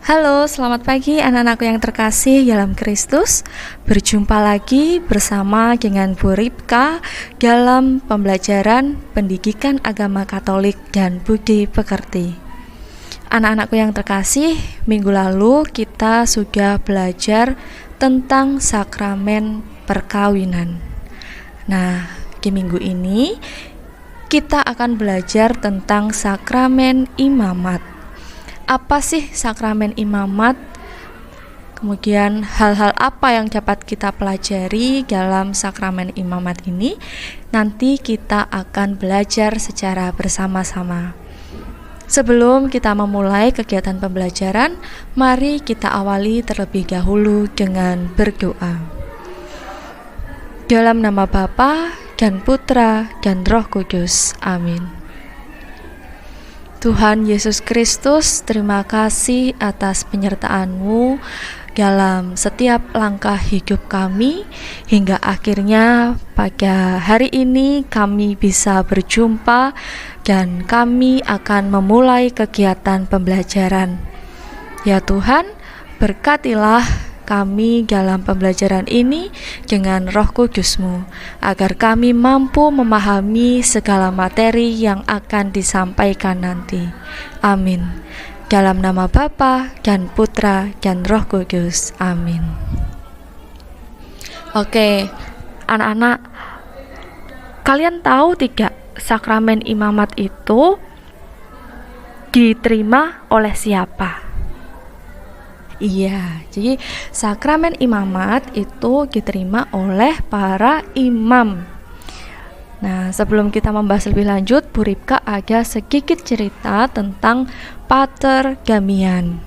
Halo, selamat pagi anak-anakku yang terkasih dalam Kristus. Berjumpa lagi bersama dengan Bu Ripka dalam pembelajaran pendidikan agama Katolik dan budi pekerti. Anak-anakku yang terkasih, minggu lalu kita sudah belajar tentang sakramen perkawinan. Nah, di minggu ini kita akan belajar tentang sakramen imamat. Apa sih sakramen imamat? Kemudian hal-hal apa yang dapat kita pelajari dalam sakramen imamat ini? Nanti kita akan belajar secara bersama-sama. Sebelum kita memulai kegiatan pembelajaran, mari kita awali terlebih dahulu dengan berdoa. Dalam nama Bapa dan Putra dan Roh Kudus. Amin. Tuhan Yesus Kristus, terima kasih atas penyertaan-Mu dalam setiap langkah hidup kami, hingga akhirnya pada hari ini kami bisa berjumpa dan kami akan memulai kegiatan pembelajaran. Ya Tuhan, berkatilah kami dalam pembelajaran ini dengan Roh Kudus-Mu, agar kami mampu memahami segala materi yang akan disampaikan nanti. Amin. Dalam nama Bapa dan Putra dan Roh Kudus. Amin. Oke, anak-anak, kalian tahu tidak sakramen imamat itu diterima oleh siapa? Iya, jadi sakramen imamat itu diterima oleh para imam. Nah, sebelum kita membahas lebih lanjut, Bu Ripka ada sedikit cerita tentang Pater Damian.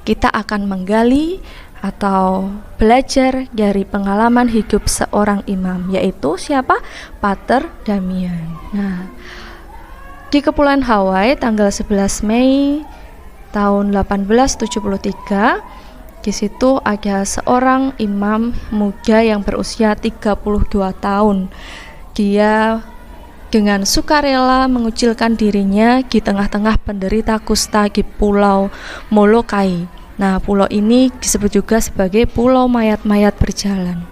Kita akan menggali atau belajar dari pengalaman hidup seorang imam, yaitu siapa? Pater Damian. Nah, di Kepulauan Hawaii tanggal 11 Mei tahun 1873, di situ ada seorang imam muda yang berusia 32 tahun. Dia dengan sukarela mengucilkan dirinya di tengah-tengah penderita kusta di Pulau Molokai. Nah, pulau ini disebut juga sebagai Pulau Mayat-Mayat Berjalan.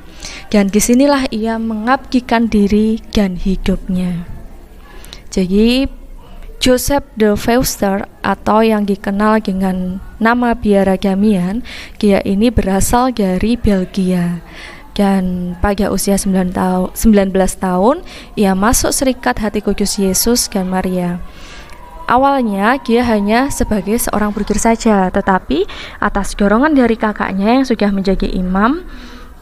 Dan disinilah ia mengabdikan diri dan hidupnya. Jadi Joseph de Veuster atau yang dikenal dengan nama biara Damian, dia ini berasal dari Belgia. Dan pada usia 19 tahun, ia masuk Serikat Hati Kudus Yesus dan Maria. Awalnya dia hanya sebagai seorang brugir saja, tetapi atas dorongan dari kakaknya yang sudah menjadi imam,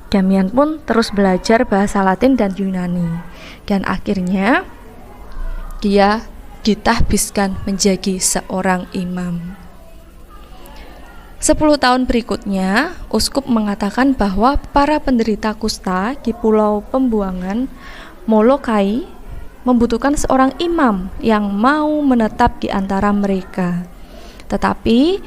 Damian pun terus belajar bahasa Latin dan Yunani. Dan akhirnya dia ditahbiskan menjadi seorang imam. 10 tahun berikutnya, uskup mengatakan bahwa para penderita kusta di Pulau Pembuangan Molokai membutuhkan seorang imam yang mau menetap di antara mereka. Tetapi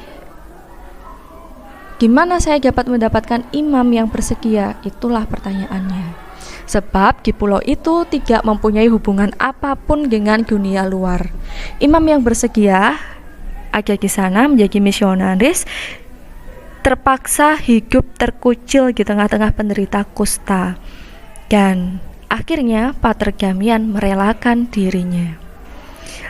gimana saya dapat mendapatkan imam yang bersedia? Itulah pertanyaannya. Sebab di pulau itu tidak mempunyai hubungan apapun dengan dunia luar. Imam yang bersedia ada di sana menjadi misionaris, terpaksa hidup terkucil di tengah-tengah penderita kusta. Dan akhirnya Pater Damian merelakan dirinya.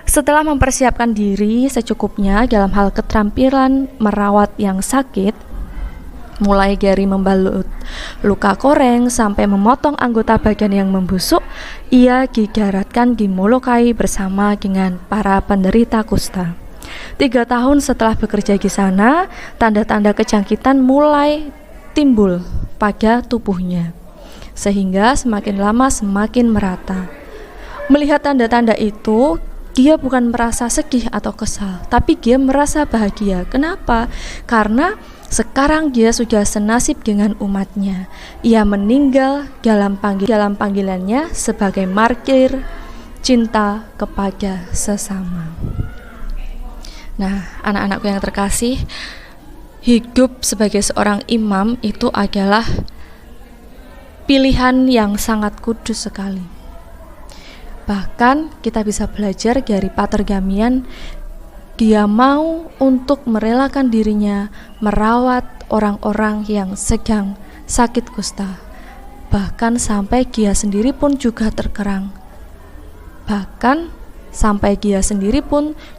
Setelah mempersiapkan diri secukupnya dalam hal keterampilan merawat yang sakit, mulai dari membalut luka koreng sampai memotong anggota badan yang membusuk, ia didaratkan di Molokai bersama dengan para penderita kusta. 3 tahun setelah bekerja di sana, tanda-tanda kejangkitan mulai timbul pada tubuhnya, sehingga semakin lama semakin merata. Melihat tanda-tanda itu, dia bukan merasa sedih atau kesal, tapi dia merasa bahagia. Kenapa? Karena sekarang dia sudah senasib dengan umatnya. Ia meninggal dalam panggilannya sebagai martir cinta kepada sesama. Nah, anak-anakku yang terkasih, hidup sebagai seorang imam itu adalah pilihan yang sangat kudus sekali. Bahkan kita bisa belajar dari Pater Damian dia mau untuk merelakan dirinya merawat orang-orang yang sedang sakit kusta. Bahkan sampai dia sendiri pun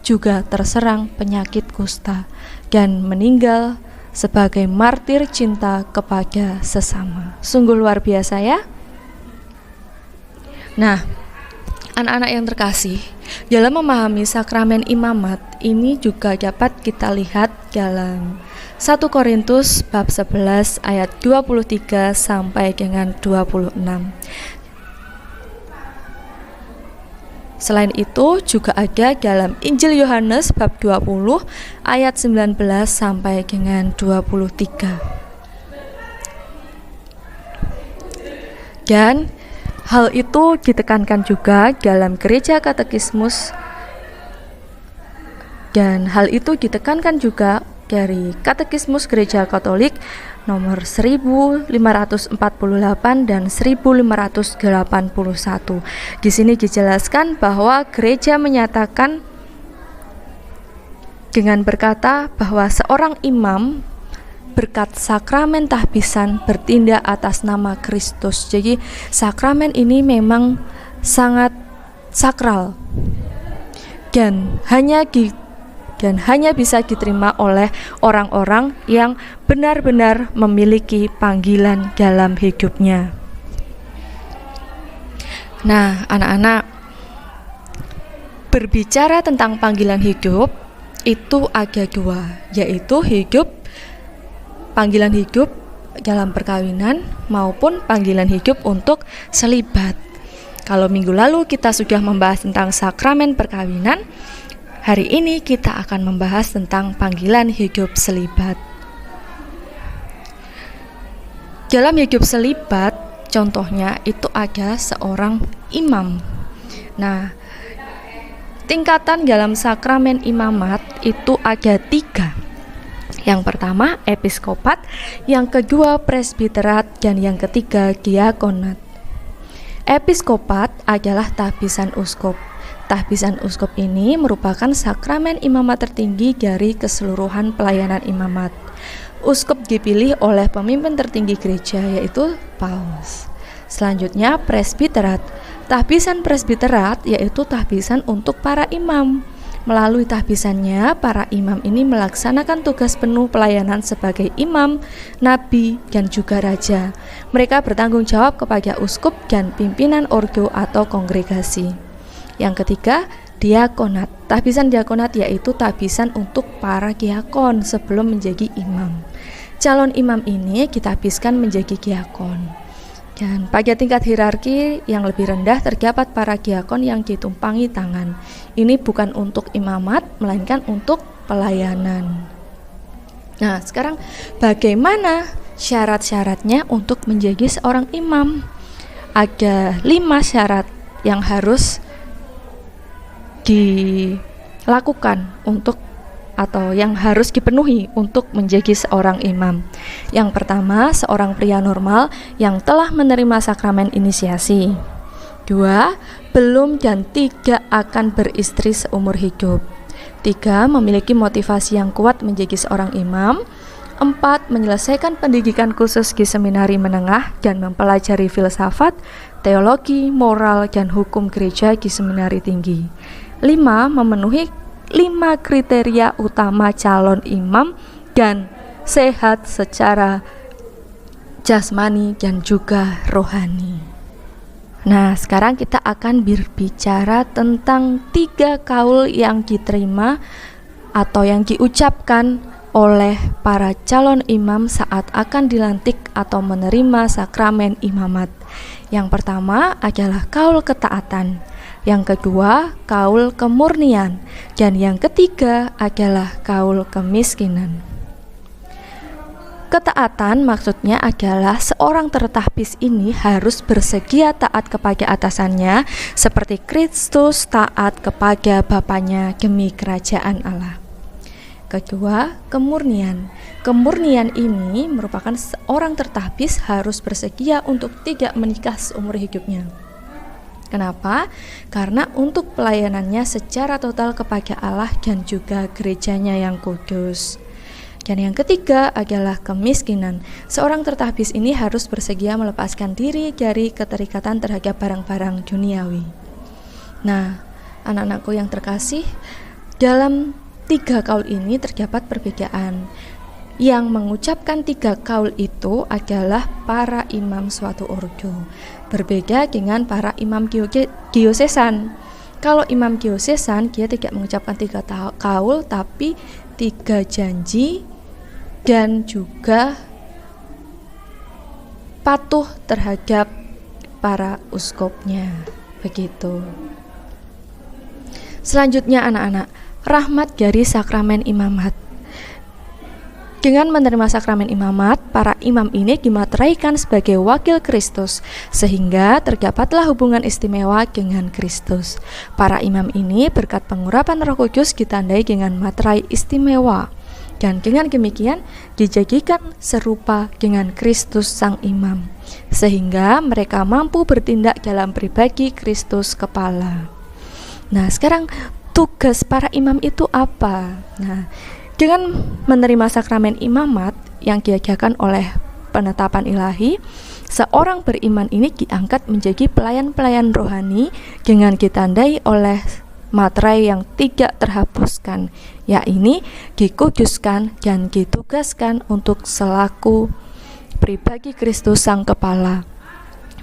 juga terserang penyakit kusta dan meninggal sebagai martir cinta kepada sesama. Sungguh luar biasa ya. Nah, anak-anak yang terkasih, dalam memahami sakramen imamat ini juga dapat kita lihat dalam 1 Korintus bab 11 ayat 23 sampai dengan 26. Selain itu juga ada dalam Injil Yohanes bab 20 ayat 19 sampai dengan 23. Dan hal itu ditekankan juga dalam gereja katekismus, dan hal itu ditekankan juga dari Katekismus Gereja Katolik nomor 1548 dan 1581. Di sini dijelaskan bahwa gereja menyatakan dengan berkata bahwa seorang imam berkat sakramen tahbisan bertindak atas nama Kristus. Jadi sakramen ini memang sangat sakral dan hanya bisa diterima oleh orang-orang yang benar-benar memiliki panggilan dalam hidupnya. Nah, anak-anak, berbicara tentang panggilan hidup itu ada dua, yaitu panggilan hidup dalam perkawinan maupun panggilan hidup untuk selibat. Kalau minggu lalu kita sudah membahas tentang sakramen perkawinan, hari ini kita akan membahas tentang panggilan hidup selibat. Dalam hidup selibat, contohnya itu ada seorang imam. Nah, tingkatan dalam sakramen imamat itu ada 3. Yang pertama episkopat, yang kedua presbiterat, dan yang ketiga diakonat. Episkopat adalah tahbisan uskup. Tahbisan uskup ini merupakan sakramen imamat tertinggi dari keseluruhan pelayanan imamat. Uskup dipilih oleh pemimpin tertinggi gereja, yaitu Paus. Selanjutnya presbiterat. Tahbisan presbiterat yaitu tahbisan untuk para imam. Melalui tahbisannya, para imam ini melaksanakan tugas penuh pelayanan sebagai imam, nabi, dan juga raja. Mereka bertanggung jawab kepada uskup dan pimpinan ordo atau kongregasi. Yang ketiga, diakonat. Tahbisan diakonat yaitu tahbisan untuk para diakon sebelum menjadi imam. Calon imam ini ditahbiskan menjadi diakon. Dan pada tingkat hierarki yang lebih rendah terdapat para diakon yang ditumpangi tangan. Ini bukan untuk imamat, melainkan untuk pelayanan. Nah, sekarang bagaimana syarat-syaratnya untuk menjadi seorang imam? Ada 5 syarat yang harus dilakukan atau yang harus dipenuhi untuk menjadi seorang imam. Yang pertama, seorang pria normal yang telah menerima sakramen inisiasi. 2, belum dan tidak akan beristri seumur hidup. 3, memiliki motivasi yang kuat menjadi seorang imam. 4, menyelesaikan pendidikan khusus di seminari menengah dan mempelajari filsafat, teologi, moral, dan hukum gereja di seminari tinggi. 5, memenuhi 5 kriteria utama calon imam dan sehat secara jasmani dan juga rohani. Nah, sekarang kita akan berbicara tentang 3 kaul yang diterima atau yang diucapkan oleh para calon imam saat akan dilantik atau menerima sakramen imamat. Yang pertama adalah kaul ketaatan. Yang kedua, kaul kemurnian, dan yang ketiga adalah kaul kemiskinan. Ketaatan maksudnya adalah seorang tertahbis ini harus bersedia taat kepada atasannya seperti Kristus taat kepada Bapaknya demi kerajaan Allah. Kedua, kemurnian. Kemurnian ini merupakan seorang tertahbis harus bersedia untuk tidak menikah seumur hidupnya. Kenapa? Karena untuk pelayanannya secara total kepada Allah dan juga gerejanya yang kudus. Dan yang ketiga adalah kemiskinan. Seorang tertabis ini harus bersedia melepaskan diri dari keterikatan terhadap barang-barang duniawi. Nah, anak-anakku yang terkasih, dalam 3 kaul ini terdapat perbedaan. Yang mengucapkan 3 kaul itu adalah para imam suatu ordo, berbeda dengan para imam diosesan. Kalau imam diosesan, dia tidak mengucapkan 3 kaul, tapi 3 janji dan juga patuh terhadap para uskopnya. Begitu. Selanjutnya anak-anak, rahmat dari sakramen imamat. Dengan menerima sakramen imamat, para imam ini dimateraikan sebagai wakil Kristus, sehingga terdapatlah hubungan istimewa dengan Kristus. Para imam ini berkat pengurapan Roh Kudus ditandai dengan materai istimewa, dan dengan demikian dijadikan serupa dengan Kristus Sang Imam, sehingga mereka mampu bertindak dalam pribadi Kristus Kepala. Nah, sekarang tugas para imam itu apa? Nah, dengan menerima sakramen imamat yang diajarkan oleh penetapan ilahi, seorang beriman ini diangkat menjadi pelayan-pelayan rohani dengan ditandai oleh materai yang tidak terhapuskan, yakni dikuduskan dan ditugaskan untuk selaku pribadi Kristus Sang Kepala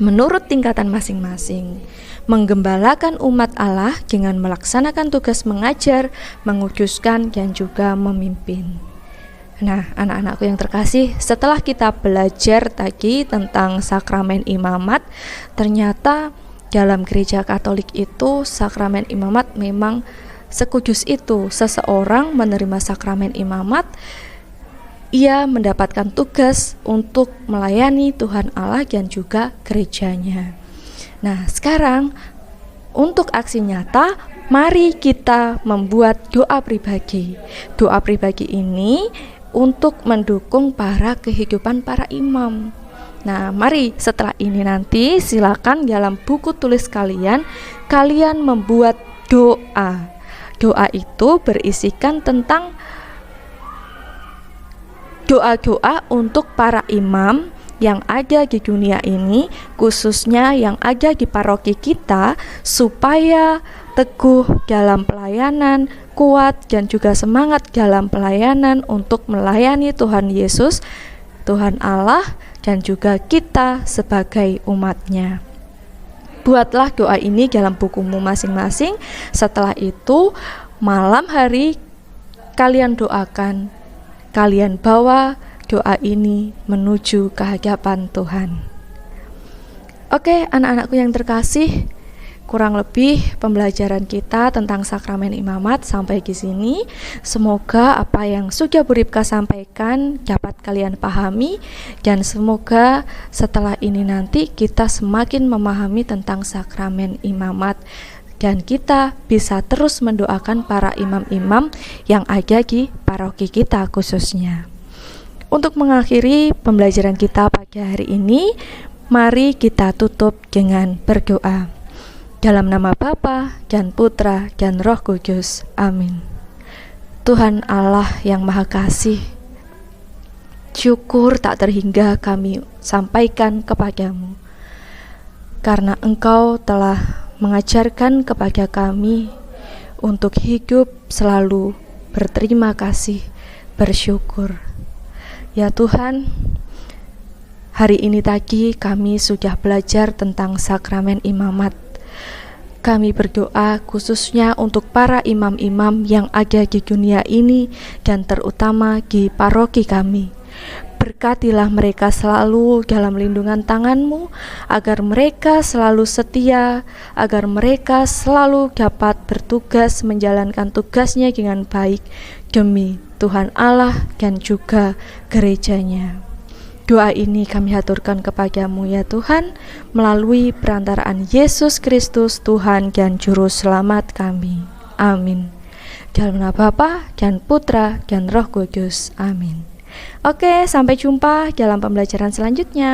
menurut tingkatan masing-masing, menggembalakan umat Allah dengan melaksanakan tugas mengajar, menguduskan, dan juga memimpin. Nah, anak-anakku yang terkasih, setelah kita belajar tadi tentang sakramen imamat, ternyata dalam gereja Katolik itu sakramen imamat memang sekudus itu. Seseorang menerima sakramen imamat, ia mendapatkan tugas untuk melayani Tuhan Allah dan juga gerejanya. Nah, sekarang untuk aksi nyata, mari kita membuat doa pribadi. Doa pribadi ini untuk mendukung kehidupan para imam. Nah, mari setelah ini nanti silakan dalam buku tulis kalian membuat doa. Doa itu berisikan tentang doa-doa untuk para imam yang ada di dunia ini, khususnya yang ada di paroki kita, supaya teguh dalam pelayanan, kuat dan juga semangat dalam pelayanan untuk melayani Tuhan Yesus, Tuhan Allah, dan juga kita sebagai umatnya. Buatlah doa ini dalam bukumu masing-masing. Setelah itu, malam hari kalian doakan, kalian bawa doa ini menuju kehadapan Tuhan. Oke, anak-anakku yang terkasih, kurang lebih pembelajaran kita tentang sakramen imamat sampai di sini. Semoga apa yang sudah Bu Ripka sampaikan dapat kalian pahami, dan semoga setelah ini nanti kita semakin memahami tentang sakramen imamat, dan kita bisa terus mendoakan para imam-imam yang ada di paroki kita khususnya. Untuk mengakhiri pembelajaran kita pagi hari ini, mari kita tutup dengan berdoa. Dalam nama Bapa dan Putra dan Roh Kudus. Amin. Tuhan Allah yang Maha Kasih, syukur tak terhingga kami sampaikan kepadamu, karena Engkau telah mengajarkan kepada kami untuk hidup selalu berterima kasih, bersyukur. Ya Tuhan, hari ini tadi kami sudah belajar tentang sakramen imamat. Kami berdoa khususnya untuk para imam-imam yang ada di dunia ini dan terutama di paroki kami. Berkatilah mereka selalu dalam lindungan tangan-Mu, agar mereka selalu setia, agar mereka selalu dapat bertugas menjalankan tugasnya dengan baik demi Tuhan Allah dan juga gerejanya. Doa ini kami haturkan kepadamu ya Tuhan, melalui perantaraan Yesus Kristus Tuhan dan Juru Selamat kami. Amin. Dalam nama Bapa dan Putra dan Roh Kudus. Amin. Oke, sampai jumpa dalam pembelajaran selanjutnya.